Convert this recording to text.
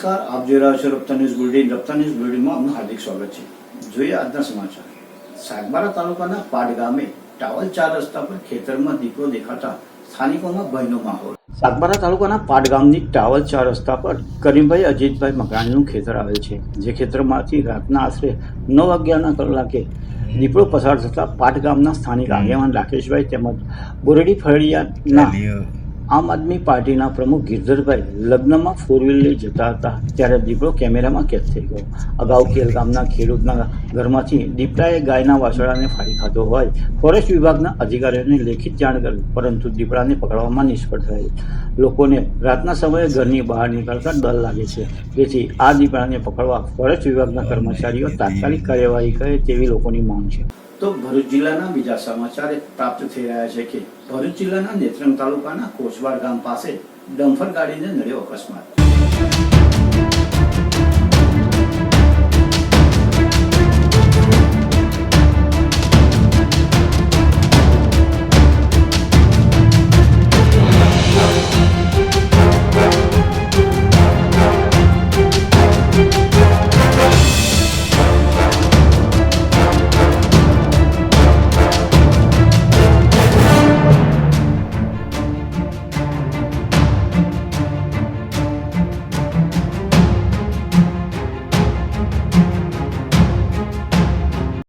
નમસ્કાર, આપ જોઈ રહ્યા છો રફતા ન્યૂઝ બુલેટિન. રફતા ન્યૂઝ બુલેટિનમાં આપનું હાર્દિક સ્વાગત છે. જોઈએ આજના સમાચાર. સાગબારા તાલુકાના પાટ ગામે ટાવલ 4 રસ્તા પર ખેતરમાં દીપડો દેખાતા સ્થાનિકોમાં ભયનો માહોલ. સાગબારા તાલુકાના પાટ ગામની ટાવલ 4 રસ્તા પર કરીમભાઈ અજીતભાઈ મકરાણીનું ખેતર આવેલ છે. જે ખેતરમાંથી રાતના આશરે 9 વાગ્યાના કલાકે દીપડો પસાર થતા પાટ ગામના સ્થાનિક આગેવાન રાકેશભાઈ તેમજ બોરડી ફળિયાના આમ આદમી પાર્ટીના પ્રમુખ ગિરધરભાઈ લગ્નમાં 4 વ્હીલ લઈ જતા હતા ત્યારે દીપડો કેમેરામાં કેદ થઈ ગયો. અગાઉ કેલ ગામના ખેડૂતના ઘરમાંથી દીપડાએ ગાયના વાછરડાને ફાડી ખાધો હોય ફોરેસ્ટ વિભાગના અધિકારીઓને લેખિત જાણ કરી, પરંતુ દીપડાને પકડવામાં નિષ્ફળ થયેલ. લોકોને રાતના સમયે ઘરની બહાર નીકળતા ડર લાગે છે, તેથી આ દીપડાને પકડવા ફોરેસ્ટ વિભાગના કર્મચારીઓ તાત્કાલિક કાર્યવાહી કરે તેવી લોકોની માંગ છે. તો ભરૂચ જિલ્લાના બીજા સમાચાર પ્રાપ્ત થઈ રહ્યા છે કે ભરૂચ જિલ્લાના નેત્રંગ તાલુકાના કોસબાર ગામ પાસે ડમ્ફર ગાડીને નડ્યો અકસ્માત.